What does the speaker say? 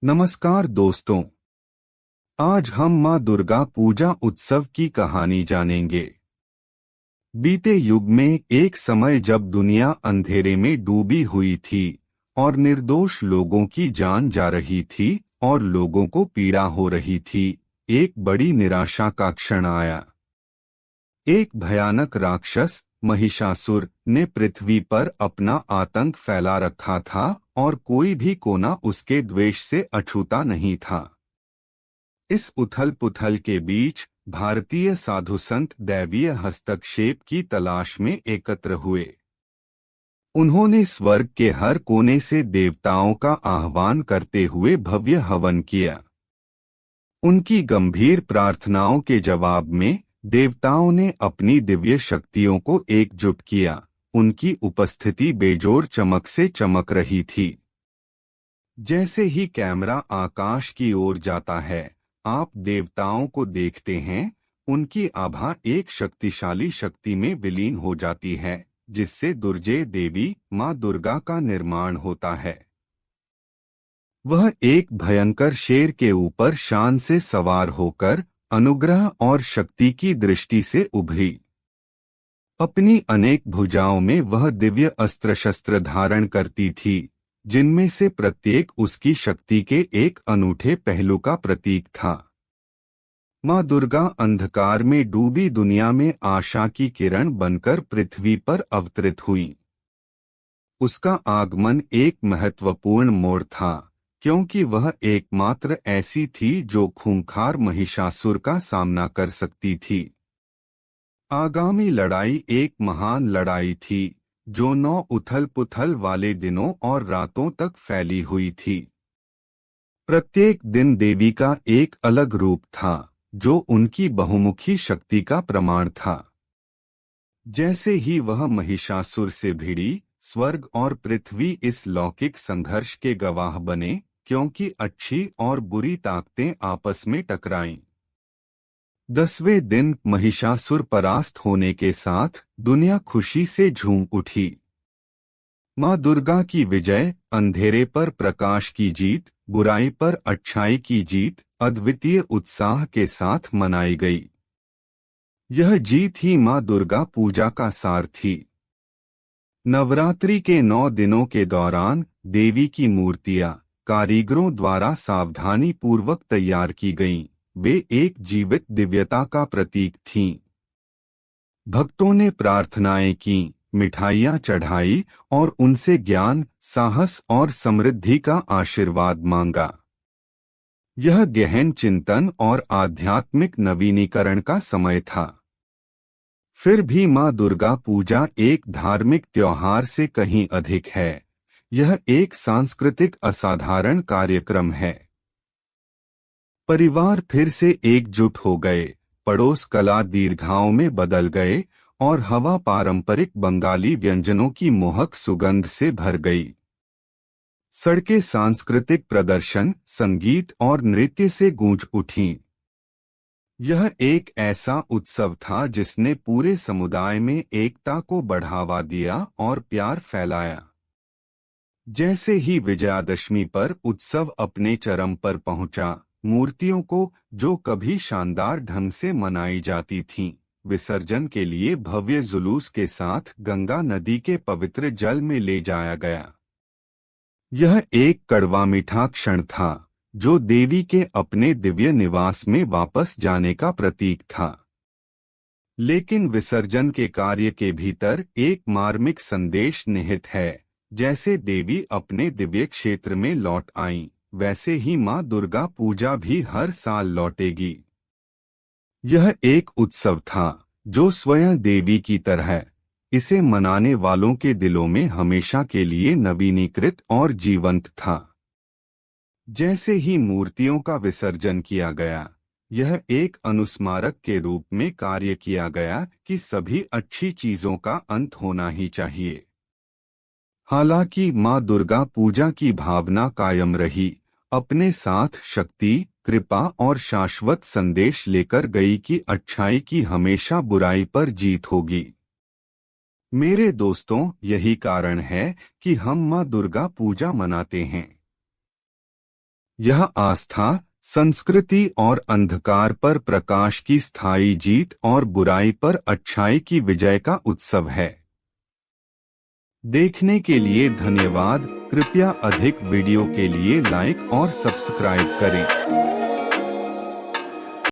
नमस्कार दोस्तों। आज हम माँ दुर्गा पूजा उत्सव की कहानी जानेंगे। बीते युग में एक समय जब दुनिया अंधेरे में डूबी हुई थी और निर्दोष लोगों की जान जा रही थी और लोगों को पीड़ा हो रही थी, एक बड़ी निराशा का क्षण आया। एक भयानक राक्षस महिषासुर ने पृथ्वी पर अपना आतंक फैला रखा था और कोई भी कोना उसके द्वेष से अछूता नहीं था। इस उथल पुथल के बीच भारतीय साधु संत दैवीय हस्तक्षेप की तलाश में एकत्र हुए। उन्होंने स्वर्ग के हर कोने से देवताओं का आह्वान करते हुए भव्य हवन किया। उनकी गंभीर प्रार्थनाओं के जवाब में देवताओं ने अपनी दिव्य शक्तियों को एकजुट किया। उनकी उपस्थिति बेजोड़ चमक से चमक रही थी। जैसे ही कैमरा आकाश की ओर जाता है, आप देवताओं को देखते हैं। उनकी आभा एक शक्तिशाली शक्ति में विलीन हो जाती है, जिससे दुर्जय देवी माँ दुर्गा का निर्माण होता है। वह एक भयंकर शेर के ऊपर शान से सवार होकर अनुग्रह और शक्ति की दृष्टि से उभरी। अपनी अनेक भुजाओं में वह दिव्य अस्त्र शस्त्र धारण करती थी, जिनमें से प्रत्येक उसकी शक्ति के एक अनूठे पहलू का प्रतीक था। माँ दुर्गा अंधकार में डूबी दुनिया में आशा की किरण बनकर पृथ्वी पर अवतरित हुई। उसका आगमन एक महत्वपूर्ण मोड़ था, क्योंकि वह एकमात्र ऐसी थी जो खूंखार महिषासुर का सामना कर सकती थी। आगामी लड़ाई एक महान लड़ाई थी, जो 9 उथल-पुथल वाले दिनों और रातों तक फैली हुई थी। प्रत्येक दिन देवी का एक अलग रूप था, जो उनकी बहुमुखी शक्ति का प्रमाण था। जैसे ही वह महिषासुर से भिड़ी, स्वर्ग और पृथ्वी इस लौकिक संघर्ष के गवाह बने, क्योंकि अच्छी और बुरी ताकतें आपस में टकराईं। 10वें दिन महिषासुर परास्त होने के साथ दुनिया खुशी से झूम उठी। माँ दुर्गा की विजय, अंधेरे पर प्रकाश की जीत, बुराई पर अच्छाई की जीत, अद्वितीय उत्साह के साथ मनाई गई। यह जीत ही माँ दुर्गा पूजा का सार थी। नवरात्रि के 9 दिनों के दौरान देवी की मूर्तियां कारीगरों द्वारा सावधानी पूर्वक तैयार की गईं। वे एक जीवित दिव्यता का प्रतीक थीं। भक्तों ने प्रार्थनाएं की, मिठाइयाँ चढ़ाई और उनसे ज्ञान, साहस और समृद्धि का आशीर्वाद मांगा। यह गहन चिंतन और आध्यात्मिक नवीनीकरण का समय था। फिर भी माँ दुर्गा पूजा एक धार्मिक त्योहार से कहीं अधिक है। यह एक सांस्कृतिक असाधारण कार्यक्रम है। परिवार फिर से एकजुट हो गए, पड़ोस कला दीर्घाओं में बदल गए और हवा पारंपरिक बंगाली व्यंजनों की मोहक सुगंध से भर गई। सड़कें सांस्कृतिक प्रदर्शन, संगीत और नृत्य से गूंज उठीं। यह एक ऐसा उत्सव था जिसने पूरे समुदाय में एकता को बढ़ावा दिया और प्यार फैलाया। जैसे ही विजयादशमी पर उत्सव अपने चरम पर पहुंचा, मूर्तियों को, जो कभी शानदार ढंग से मनाई जाती थीं, विसर्जन के लिए भव्य जुलूस के साथ गंगा नदी के पवित्र जल में ले जाया गया। यह एक कड़वा मीठा क्षण था, जो देवी के अपने दिव्य निवास में वापस जाने का प्रतीक था। लेकिन विसर्जन के कार्य के भीतर एक मार्मिक संदेश निहित है। जैसे देवी अपने दिव्य क्षेत्र में लौट आईं, वैसे ही माँ दुर्गा पूजा भी हर साल लौटेगी। यह एक उत्सव था जो स्वयं देवी की तरह इसे मनाने वालों के दिलों में हमेशा के लिए नवीनीकृत और जीवंत था। जैसे ही मूर्तियों का विसर्जन किया गया, यह एक अनुस्मारक के रूप में कार्य किया गया कि सभी अच्छी चीजों का अंत होना ही चाहिए। हालांकि माँ दुर्गा पूजा की भावना कायम रही, अपने साथ शक्ति, कृपा और शाश्वत संदेश लेकर गई कि अच्छाई की हमेशा बुराई पर जीत होगी। मेरे दोस्तों, यही कारण है कि हम माँ दुर्गा पूजा मनाते हैं। यह आस्था, संस्कृति और अंधकार पर प्रकाश की स्थायी जीत और बुराई पर अच्छाई की विजय का उत्सव है। देखने के लिए धन्यवाद। कृपया अधिक वीडियो के लिए लाइक और सब्सक्राइब करें।